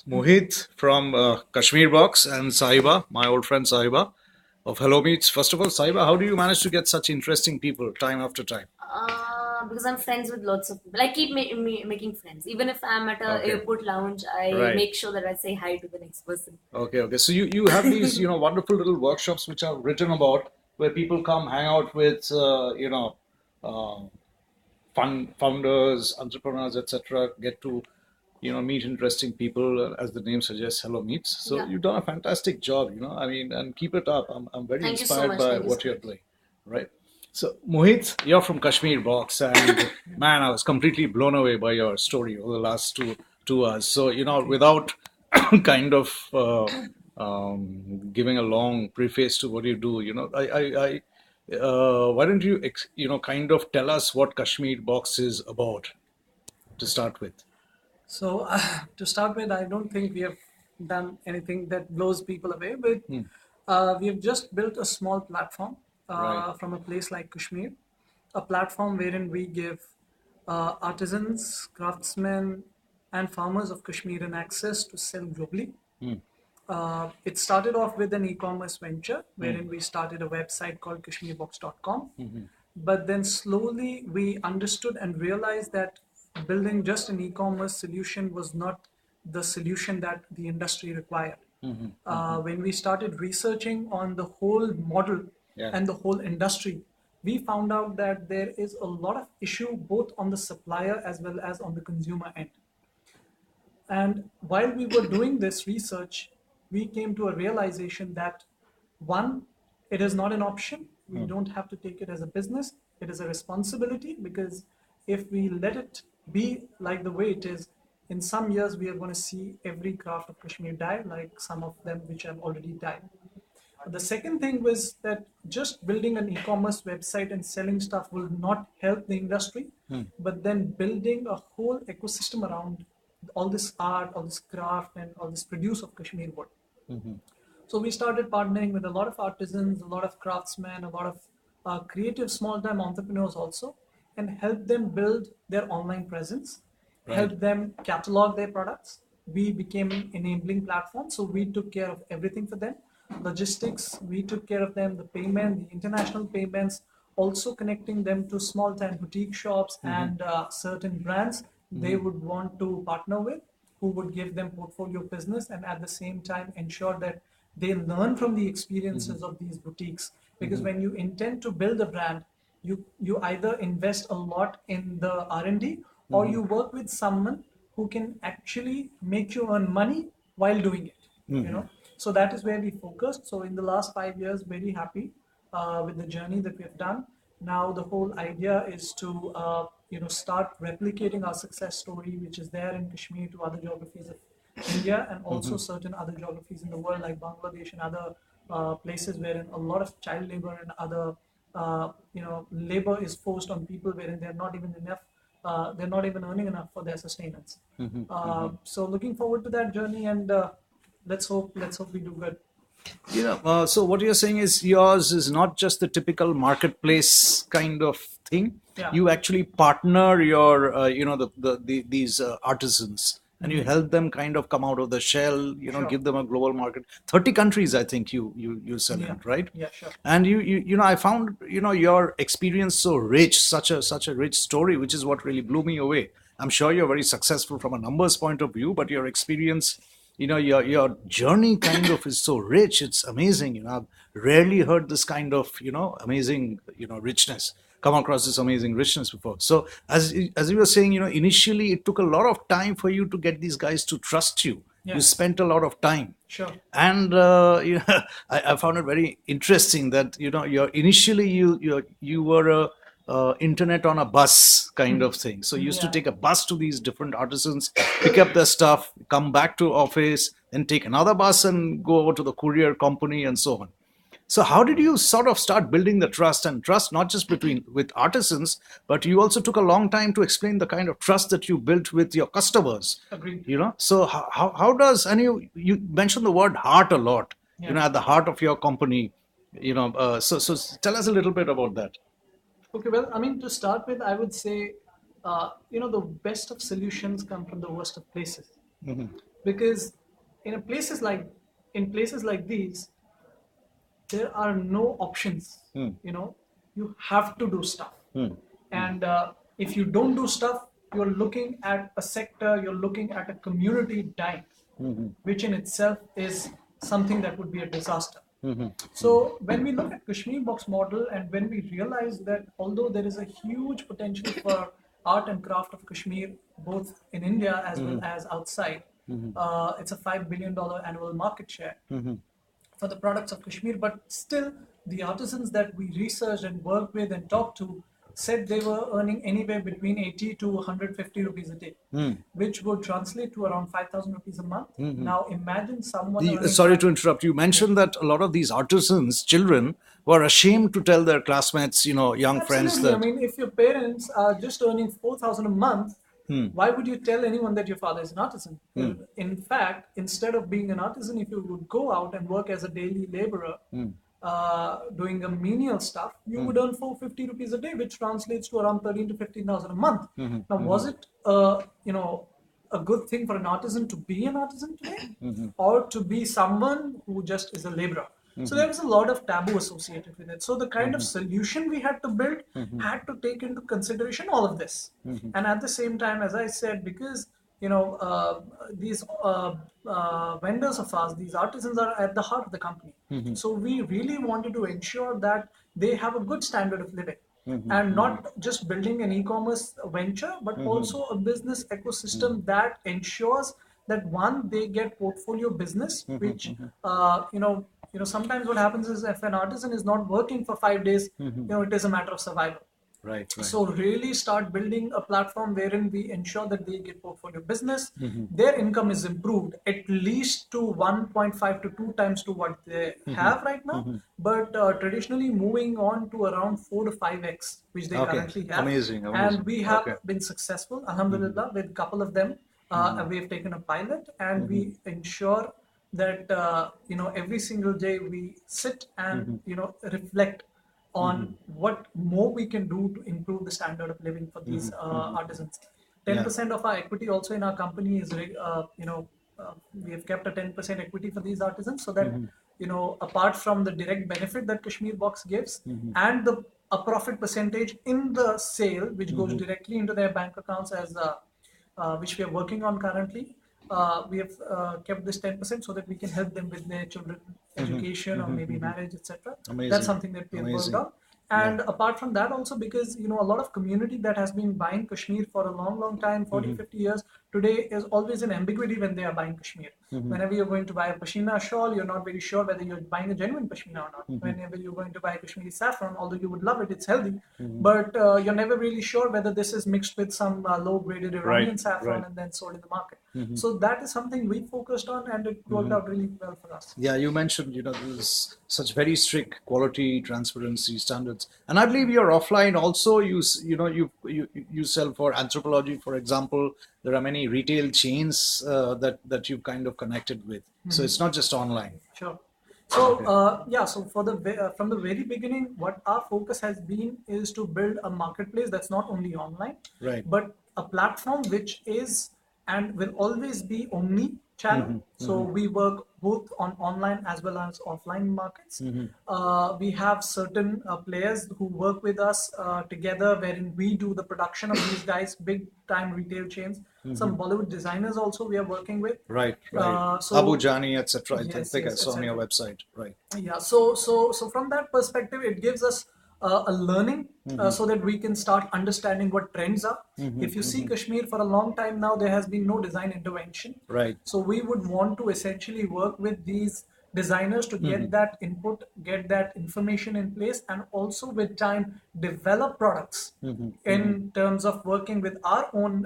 Muheet from Kashmir Box and Sahiba, my old friend Sahiba of HelloMeets. First of all, Sahiba, how do you manage to get such interesting people time after time? Because I'm friends with lots of people. I keep making friends. Even if I'm at a Okay, airport lounge, I right. make sure that I say hi to the next person. Okay. So you have these wonderful little workshops which are written about where people come hang out with uh, fun founders, entrepreneurs, etc. Get to meet interesting people, as the name suggests, hello meets. So Yeah. you've done a fantastic job, I mean, and keep it up. I'm very Thank you so inspired much. by Thank you so what you're much. doing, right? So Mohit, you're from Kashmir Box, and man, I was completely blown away by your story over the last two hours. So without kind of giving a long preface to what you do, why don't you kind of tell us what Kashmir Box is about to start with? So, to start with, I don't think we have done anything that blows people away, but Hmm. we have just built a small platform Right. from a place like Kashmir, a platform wherein we give artisans, craftsmen, and farmers of Kashmir an access to sell globally. Hmm. It started off with an e-commerce venture Hmm. wherein we started a website called KashmirBox.com. Hmm. But then slowly we understood and realized that building just an e-commerce solution was not the solution that the industry required. Hmm. When we started researching on the whole model Yeah. and the whole industry, we found out that there is a lot of issue both on the supplier as well as on the consumer end. And while we were doing this research, we came to a realization that one, it is not an option. We Hmm. don't have to take it as a business. It is a responsibility because if we let it be like the way it is, in some years we are going to see every craft of Kashmir die, like some of them which have already died. The second thing was that just building an e-commerce website and selling stuff will not help the industry, Hmm. but then building a whole ecosystem around all this art, all this craft, and all this produce of Kashmir wood. Hmm. So we started partnering with a lot of artisans, a lot of craftsmen, a lot of creative small-time entrepreneurs also, and help them build their online presence, Right. help them catalog their products. We became an enabling platform, so we took care of everything for them. Logistics, we took care of them, the payment, the international payments, also connecting them to small-time boutique shops Hmm. and certain brands they Hmm. would want to partner with, who would give them portfolio business and at the same time ensure that they learn from the Hmm. experiences of these boutiques. Because Hmm. when you intend to build a brand, you either invest a lot in the R&D or Hmm. you work with someone who can actually make you earn money while doing it. You Hmm. know, so that is where we focused. So in the last 5 years, very happy with the journey that we have done. Now the whole idea is to start replicating our success story, which is there in Kashmir, to other geographies of India and Hmm. also certain other geographies in the world like Bangladesh and other places wherein a lot of child labor and other labor is forced on people wherein they're not even enough. They're not even earning enough for their sustenance. Hmm. Hmm. So looking forward to that journey and let's hope we do good. So what you're saying is yours is not just the typical marketplace kind of thing. Yeah. You actually partner your, these artisans, and you Mhm. help them kind of come out of the shell. Sure. Give them a global market. 30 countries, I think you sell Yeah. in, right? Yeah. Sure. And I found your experience so rich, such a rich story, which is what really blew me away. I'm sure you're very successful from a numbers point of view, but your experience, your journey kind of is so rich. It's amazing. I've rarely heard this kind of amazing richness, come across this amazing richness before. So as you were saying, initially it took a lot of time for you to get these guys to trust you. You Yes. spent a lot of time, Sure. and I found it very interesting that your initially you were a internet on a bus kind of thing. So you used to Yeah. take a bus to these different artisans, pick up their stuff, come back to office, then take another bus and go over to the courier company and so on. So how did you sort of start building the trust, and trust not just between with artisans, but you also took a long time to explain the kind of trust that you built with your customers. Agreed. So how does, and you mentioned the word heart a lot, Yeah. at the heart of your company. So tell us a little bit about that. Okay, well, I mean, to start with, I would say, the best of solutions come from the worst of places. Hmm. because in places like these, there are no options. You know, you have to do stuff. And if you don't do stuff, you're looking at a sector, you're looking at a community dying, which in itself is something that would be a disaster. So when we look at Kashmir Box model, and when we realize that although there is a huge potential for art and craft of Kashmir, both in India as well as outside, it's a $5 billion annual market share for the products of Kashmir, but still the artisans that we researched and worked with and talked to said they were earning anywhere between 80 to 150 rupees a day, which would translate to around 5,000 rupees a month. Now imagine someone Sorry to interrupt. You mentioned that a lot of these artisans, children, were ashamed to tell their classmates, young friends Absolutely. that. I mean, if your parents are just earning 4,000 a month, why would you tell anyone that your father is an artisan? In fact, instead of being an artisan, if you would go out and work as a daily laborer, doing a menial stuff, you would earn 450 rupees a day, which translates to around 13 to 15,000 a month. Now, was it, a good thing for an artisan to be an artisan today, or to be someone who just is a laborer? So there was a lot of taboo associated with it. So the kind of solution we had to build had to take into consideration all of this. And at the same time, as I said, because these vendors of ours, these artisans are at the heart of the company. So we really wanted to ensure that they have a good standard of living. And not just building an e-commerce venture, but also a business ecosystem that ensures that one, they get portfolio business, which sometimes what happens is if an artisan is not working for 5 days, it is a matter of survival. Right. So really start building a platform wherein we ensure that they get portfolio business, their income is improved at least to 1.5 to 2 times to what they have right now, but traditionally moving on to around 4 to 5x, which they currently have. Amazing. And we have been successful, alhamdulillah, with a couple of them. We have taken a pilot, and we ensure that every single day we sit and reflect on what more we can do to improve the standard of living for these artisans. 10% of our equity also in our company is we have kept a 10% equity for these artisans, so that apart from the direct benefit that Kashmir Box gives, and a profit percentage in the sale which goes directly into their bank accounts, as which we are working on currently. We have kept this 10% so that we can help them with their children education or maybe marriage, etc. That's something that we have worked on. And apart from that also, because a lot of community that has been buying Kashmir for a long time, 40-50 years, today is always an ambiguity when they are buying Kashmir. Whenever you're going to buy a Pashmina shawl, you're not very sure whether you're buying a genuine Pashmina or not. Whenever you're going to buy Kashmiri saffron, although you would love it, it's healthy, but you're never really sure whether this is mixed with some low-graded Iranian saffron and then sold in the market. So that is something we focused on, and it worked out really well for us. Yeah, you mentioned, there's such very strict quality, transparency standards, and I believe you're offline also. You sell for Anthropology, for example. There are many retail chains that you've kind of connected with. So it's not just online. Sure. So so for from the very beginning, what our focus has been is to build a marketplace that's not only online, but a platform which is and will always be omni-channel. So we work both on online as well as offline markets. We have certain players who work with us together, wherein we do the production of these guys, big time retail chains. Some Bollywood designers also we are working with. Right. Abu Jani, etc. I think I saw on your website. Right. Yeah. So from that perspective, it gives us a learning so that we can start understanding what trends are. If you see Kashmir for a long time now, there has been no design intervention. Right. So we would want to essentially work with these designers to get that input, get that information in place, and also with time develop products in terms of working with our own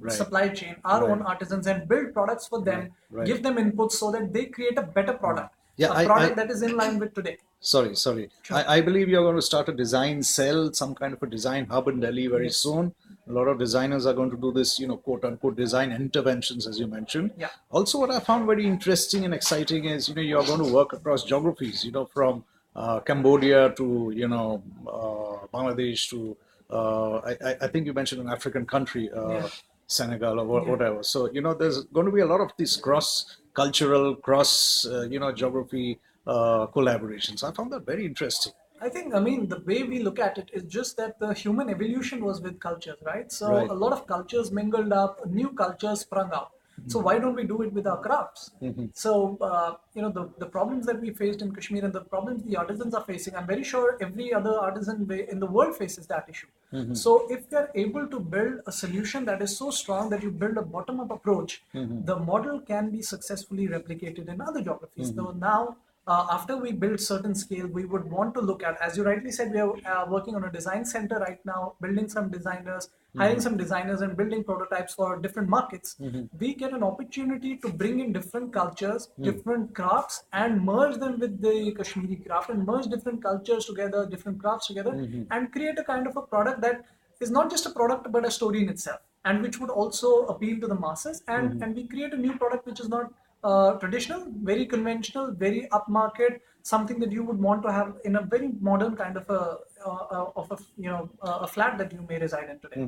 supply chain, our own artisans, and build products for them, give them input so that they create a better product. A product that is in line with today. Sorry. Sure. I believe you're going to start a design cell, some kind of a design hub in Delhi very soon. A lot of designers are going to do this, quote unquote design interventions, as you mentioned. Yeah. Also, what I found very interesting and exciting is, you're going to work across geographies, from Cambodia to, Bangladesh to, I think you mentioned an African country. Senegal or Yeah. whatever. So, there's going to be a lot of these cross cultural, cross, geography collaborations. I found that very interesting. I think, I mean, the way we look at it is just that the human evolution was with cultures, right? So Right. a lot of cultures mingled up, new cultures sprung up. So why don't we do it with our crafts? So, the problems that we faced in Kashmir and the problems the artisans are facing, I'm very sure every other artisan in the world faces that issue. So if they're able to build a solution that is so strong that you build a bottom-up approach, the model can be successfully replicated in other geographies. So now, after we build certain scale, we would want to look at, as you rightly said, we are working on a design center right now, building some designers, hiring some designers, and building prototypes for different markets. We get an opportunity to bring in different cultures, different crafts, and merge them with the Kashmiri craft, and merge different cultures together, different crafts together, and create a kind of a product that is not just a product but a story in itself, and which would also appeal to the masses. And we create a new product which is not traditional, very conventional, very upmarket, something that you would want to have in a very modern kind of a flat that you may reside in today.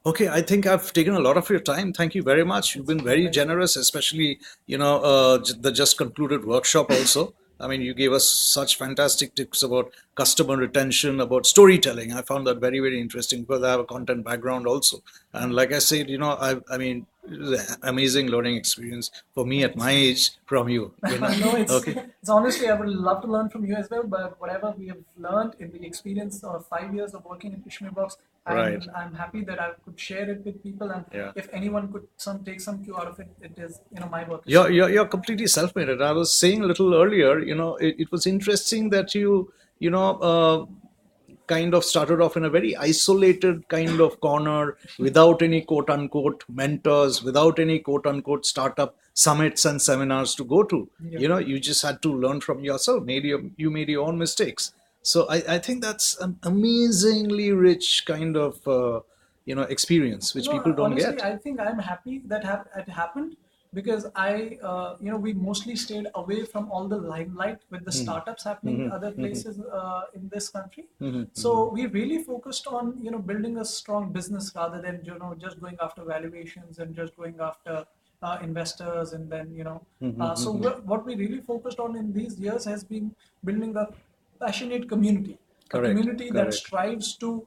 Okay, I think I've taken a lot of your time. Thank you very much. You've been very generous, especially, the just concluded workshop also. I mean, you gave us such fantastic tips about customer retention, about storytelling. I found that very, very interesting because I have a content background also. And like I said, I mean, it was an amazing learning experience for me at my age from you. No, Okay. it's honestly, I would love to learn from you as well. But whatever we have learned in the experience of 5 years of working in Kashmir Box, Right. I'm happy that I could share it with people. And Yeah. if anyone could take some cue out of it, it is my work. Is You're completely self-made. And I was saying a little earlier, it was interesting that kind of started off in a very isolated kind of corner without any quote unquote mentors, without any quote unquote startup summits and seminars to go to. Yeah. You just had to learn from yourself. You made your own mistakes. So I think that's an amazingly rich kind of experience which people don't honestly, get. I think I'm happy that it happened because we mostly stayed away from all the limelight with the startups happening in other places in this country. So we really focused on, building a strong business rather than, just going after valuations and just going after investors. And then, so what we really focused on in these years has been building a passionate community, a Correct, community that correct. strives to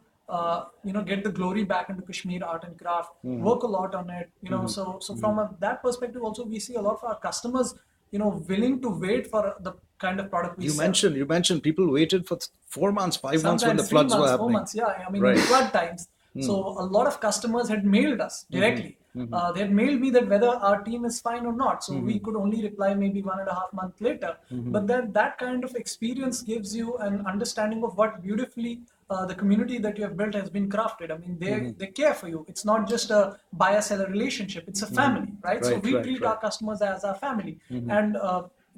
get the glory back into Kashmir art and craft, work a lot on it. So from that perspective, also we see a lot of our customers, willing to wait for the kind of product we You sell. mentioned people waited for 4 months, 5 months when the Sometimes floods 3 months, were 4 months. happening. Yeah, I mean, Right. in flood times. So a lot of customers had mailed us directly. They had mailed me that whether our team is fine or not. So we could only reply maybe 1.5 months later. But then that kind of experience gives you an understanding of what beautifully the community that you have built has been crafted. I mean, they care for you. It's not just a buyer-seller relationship. It's a family, right? So Right, we right, treat right. our customers as our family. And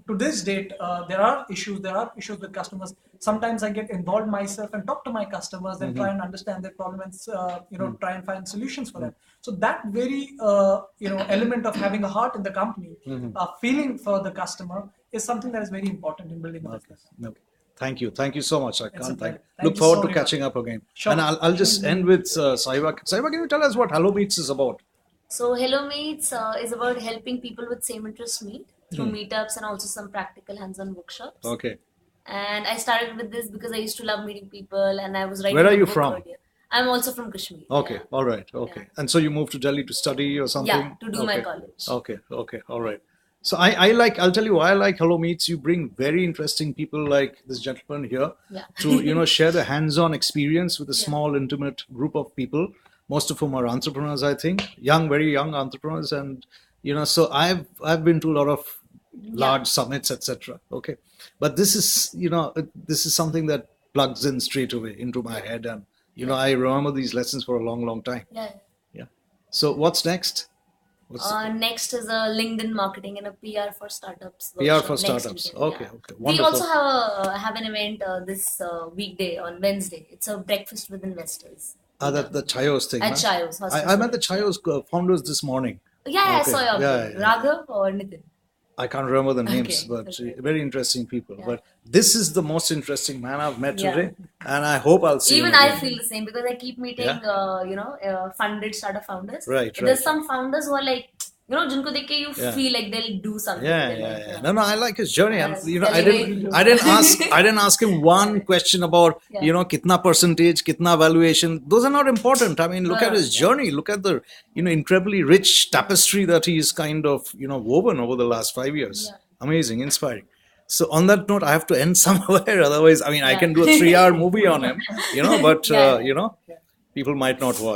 to this date, there are issues. There are issues with customers. Sometimes I get involved myself and talk to my customers and try and understand their problems. Try and find solutions for them. So that very element of having a heart in the company, feeling for the customer, is something that is very important in building a business. Okay. Thank you so much. I It's a can't pleasure. thank. Thank Look you forward so to much. catching up again. Sure. And I'll just end with Saiba. Saiba, can you tell us what HelloMeets is about? So HelloMeets is about helping people with same interests meet through meetups and also some practical hands-on workshops. Okay. And I started with this because I used to love meeting people, and I was writing Where are a you book from? earlier. I'm also from Kashmir. Okay. Yeah. All right. Okay. And so you moved to Delhi to study or something? Yeah, to do my Okay. college. Okay. All right. So I'll tell you why I like HelloMeets. You bring very interesting people like this gentleman here Yeah. to share the hands-on experience with a Yeah. small, intimate group of people, most of whom are entrepreneurs, I think, very young entrepreneurs. And so I've been to a lot of large summits, etc. Okay, but this is something that plugs in straight away into my head, and I remember these lessons for a long, long time. Yeah. Yeah. So what's next? Next is a LinkedIn marketing and a PR for startups. PR workshop for next startups. weekend, Okay. yeah. Okay. We Wonderful. also have an event this weekday on Wednesday. It's a breakfast with investors. The Chayos thing. At huh? Chayos. I met the Chayos founders this morning. Yeah, I Okay. saw your Yeah, update. yeah. Raghav or Nitin? I can't remember the names, Okay, but okay. very interesting people. Yeah. But this is the most interesting man I've met Yeah. today, and I hope I'll see him Even I again. feel the same because I keep meeting, funded startup founders. Right, But there's right. some founders who are like, jinko dekh ke you Yeah. feel like they'll do something Yeah, with their yeah, life. yeah. No, no, I like his journey, and I Elevate. didn't ask him one question about Yeah. kitna percentage, kitna valuation. Those are not important. I mean, look at his Yeah. journey. Look at the incredibly rich tapestry that he's kind of woven over the last 5 years. Yeah. Amazing, inspiring. So on that note, I have to end somewhere. Otherwise, I mean, I Yeah. can do a 3-hour movie on him, but Yeah, yeah. people might not watch.